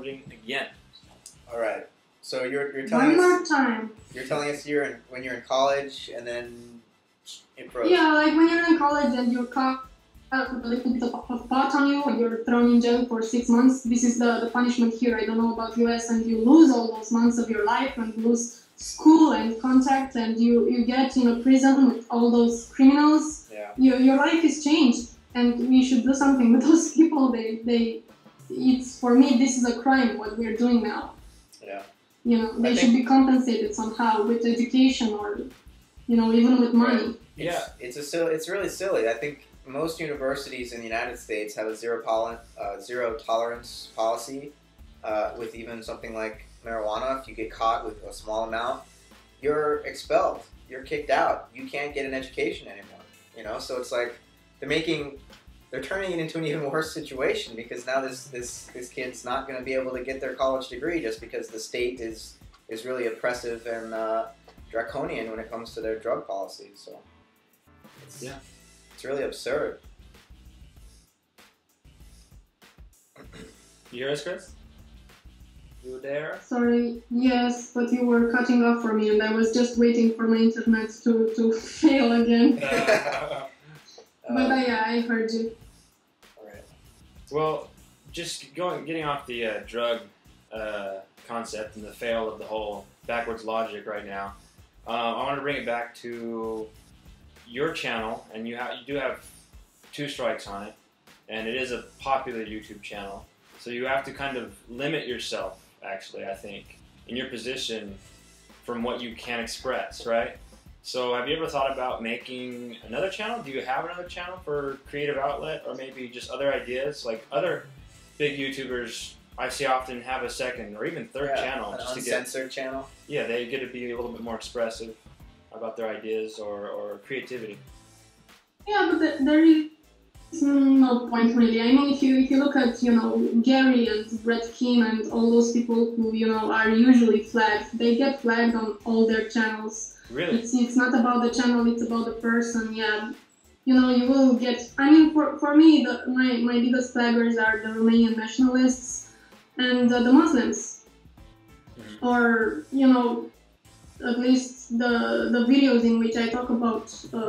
challenging again. All right. So you're telling us. One more time. You're telling us when you're in college and then it broke. Yeah, like when you're in college and you're caught with a little bit of pot on you and you're thrown in jail for 6 months. This is the punishment here. I don't know about US, and you lose all those months of your life and lose school and contact, and you get in a prison with all those criminals. Yeah. Your life is changed, and we should do something with those people. It's, for me, this is a crime what we're doing now. Yeah. You know, they should be compensated somehow with education or, you know, even with money. It's really silly. I think most universities in the United States have a zero tolerance policy with even something like marijuana. If you get caught with a small amount, you're expelled. You're kicked out. You can't get an education anymore. You know, so it's like they're turning it into an even worse situation, because now this kid's not going to be able to get their college degree just because the state is really oppressive and draconian when it comes to their drug policies. So it's really absurd. You hear us, Chris? You there? Sorry, yes, but you were cutting off for me, and I was just waiting for my internet to fail again. But I heard you. Alright. Well, just getting off the drug concept and the fail of the whole backwards logic right now, I want to bring it back to your channel, and you do have 2 strikes on it, and it is a popular YouTube channel, so you have to kind of limit yourself, actually, I think, in your position from what you can express, right? So have you ever thought about making another channel? Do you have another channel for creative outlet, or maybe just other ideas? Like other big YouTubers I see often have a second or even third channel. An just uncensored channel? Yeah, they get to be a little bit more expressive about their ideas or creativity. Yeah, but there is no point really. I mean, if you look at, you know, Gary and Brett Kim and all those people who, you know, are usually flagged, they get flagged on all their channels. Really? It's not about the channel, it's about the person, yeah. You know, you will get, I mean, for me, my biggest flaggers are the Romanian nationalists and the Muslims. Mm-hmm. Or, you know, at least the videos in which I talk about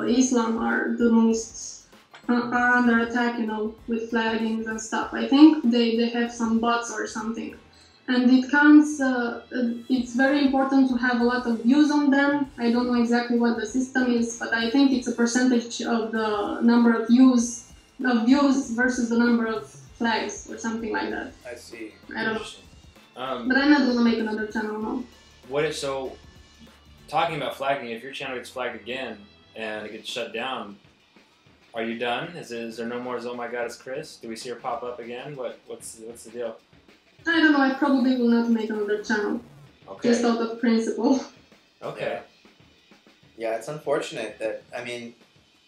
Islam are the most, are under attack, you know, with flaggings and stuff. I think they have some bots or something. And it counts, it's very important to have a lot of views on them. I don't know exactly what the system is, but I think it's a percentage of the number of views versus the number of flags or something like that. I see. I don't know. But I'm not going to make another channel, no. What if, so, talking about flagging, if your channel gets flagged again and it gets shut down, are you done? Is there no more ZOMGitsCriss? Do we see her pop up again? What's the deal? I don't know, I probably will not make another channel. Okay. Just out of principle. Okay. Yeah, it's unfortunate that, I mean,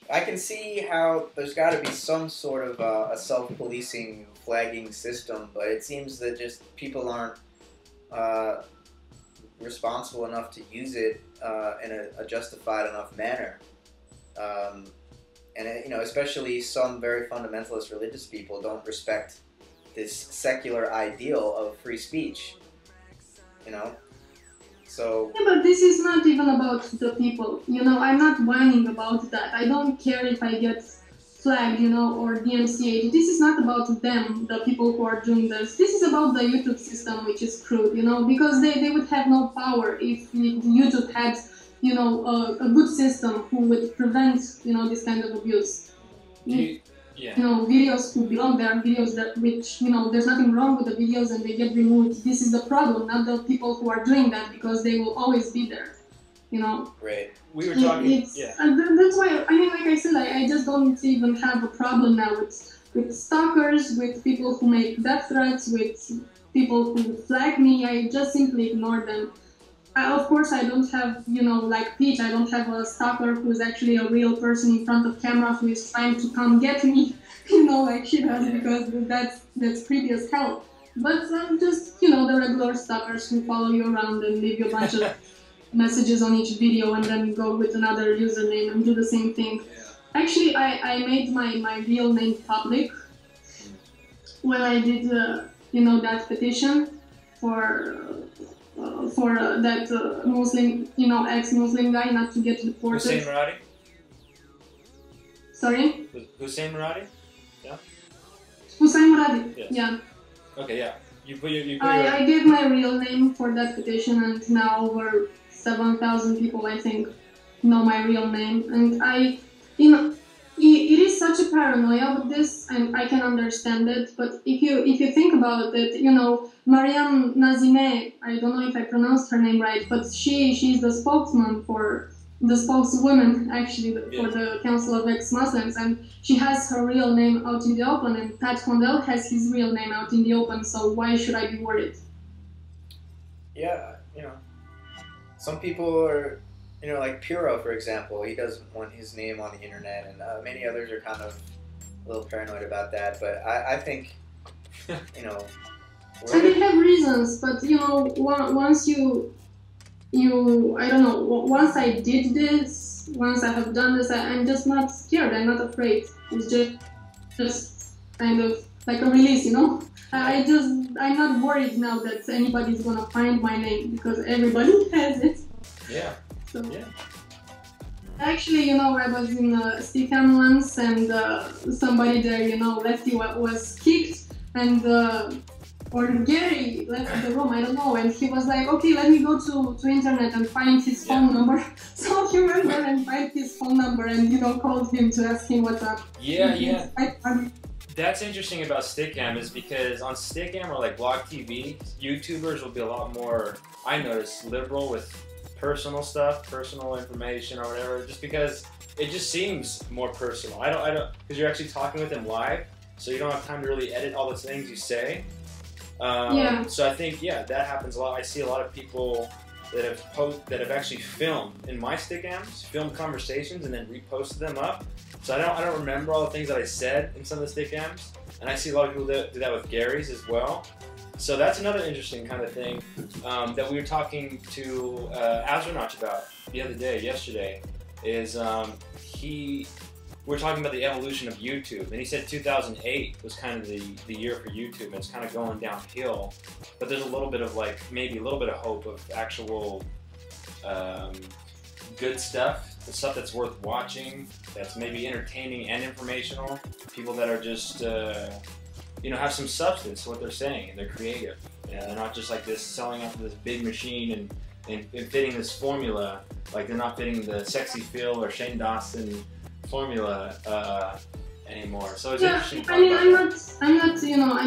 I can see how there's got to be some sort of a self-policing flagging system, but it seems that just people aren't responsible enough to use it in a justified enough manner. And, you know, especially some very fundamentalist religious people don't respect this secular ideal of free speech, you know? So... Yeah, but this is not even about the people, you know, I'm not whining about that. I don't care if I get flagged, you know, or DMCA'd. This is not about them, the people who are doing this. This is about the YouTube system, which is screwed, you know, because they would have no power if YouTube had, you know, a good system who would prevent, you know, this kind of abuse. Yeah. You know, videos who belong there, videos that which, you know, there's nothing wrong with the videos and they get removed. This is the problem, not the people who are doing that, because they will always be there, you know. Right. We were talking, that's why, I mean, like I said, I just don't even have a problem now with stalkers, with people who make death threats, with people who flag me. I just simply ignore them. Of course, I don't have, you know, like Peach, I don't have a stalker who's actually a real person in front of camera who is trying to come get me, you know, like she does, because that's creepy as hell. But just, you know, the regular stalkers who follow you around and leave you a bunch of messages on each video and then go with another username and do the same thing. Actually, I made my real name public when I did, you know, that petition. that Muslim, ex-Muslim guy not to get deported. Hussein Muradi? Sorry? Hussein Muradi? Yeah? Hussein Muradi, Yes. yeah. Okay, yeah. You put your I gave my real name for that petition, and now over 7,000 people, I think, know my real name. And it is such a paranoia with this, and I can understand it. But if you think about it, Mariam Nazimeh, I don't know if I pronounced her name right, but she's the spokeswoman actually for the Council of Ex-Muslims, and she has her real name out in the open, and Pat Condell has his real name out in the open. So why should I be worried? Yeah, some people are. Like Puro, for example, he doesn't want his name on the internet, and many others are kind of a little paranoid about that. But I think, and they have reasons, but once once I did this, once I have done this, I'm just not scared. I'm not afraid. It's just kind of like a release, I'm not worried now that anybody's gonna find my name because everybody has it. Yeah. So, yeah. Actually, I was in Stickham once, and somebody there, Lefty was kicked, and or Gary left the room, I don't know, and he was like, okay, let me go to internet and find his phone number. So he went there and find his phone number and, called him to ask him what's up. Yeah. That's interesting about Stickam is because on Stickam or like Blog TV, YouTubers will be a lot more, I notice, liberal with personal stuff, personal information or whatever, just because it just seems more personal. I don't, because you're actually talking with them live, so you don't have time to really edit all the things you say. So I think, that happens a lot. I see a lot of people that have actually filmed in my Stickams, filmed conversations and then reposted them up. So I don't remember all the things that I said in some of the Stickams, and I see a lot of people that do that with Gary's as well. So that's another interesting kind of thing that we were talking to Astronaut about yesterday, is we were talking about the evolution of YouTube, and he said 2008 was kind of the year for YouTube, and it's kind of going downhill, but there's a little bit of maybe a little bit of hope of actual good stuff, the stuff that's worth watching, that's maybe entertaining and informational, people that are just have some substance to what they're saying, and they're creative. And they're not just like this selling out to this big machine and fitting this formula. Like they're not fitting the Sexy Phil or Shane Dawson formula anymore. So it's interesting. I mean, I'm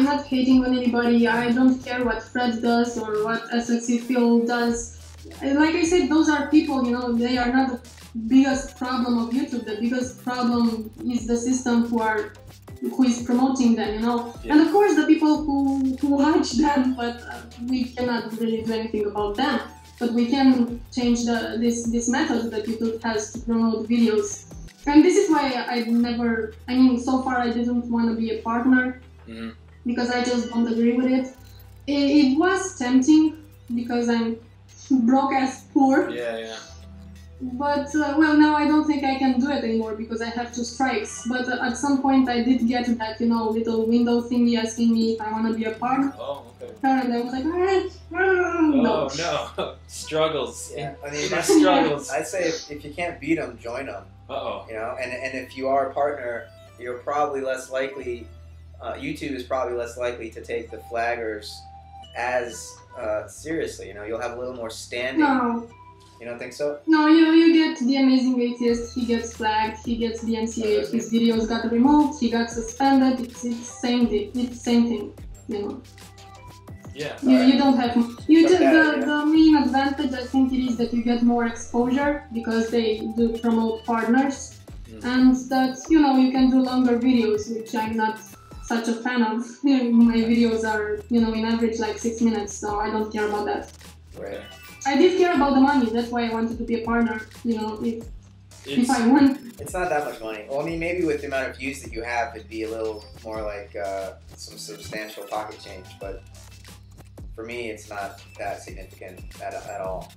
not hating on anybody. I don't care what Fred does or what Sexy Phil does. Like I said, those are people. They are not the biggest problem of YouTube. The biggest problem is the system who is promoting them, and of course the people who watch them, but we cannot really do anything about them. But we can change this method that YouTube has to promote videos. And this is why so far I didn't want to be a partner, because I just don't agree with it. It was tempting because I'm broke as poor. Yeah. But, now I don't think I can do it anymore because I have 2 strikes. But at some point I did get that, little window thingy asking me if I want to be a partner. Oh, okay. And I was like, no. Struggles. Yeah, Struggles. I'd say if you can't beat them, join them. Uh-oh. And if you are a partner, you're probably less likely, YouTube is probably less likely to take the flaggers as seriously. You'll have a little more standing. No. You don't think so? No, you get the Amazing Atheist, he gets flagged, he gets the NCA, his videos got removed, he got suspended, it's the same thing, Yeah. You don't have... The main advantage, I think, it is that you get more exposure because they do promote partners, and that, you can do longer videos, which I'm not such a fan of. My videos are, in average like 6 minutes, so I don't care about that. Right. I did care about the money, that's why I wanted to be a partner, if I won. It's not that much money. Well, I mean, maybe with the amount of views that you have, it'd be a little more like some substantial pocket change, but for me, it's not that significant at all.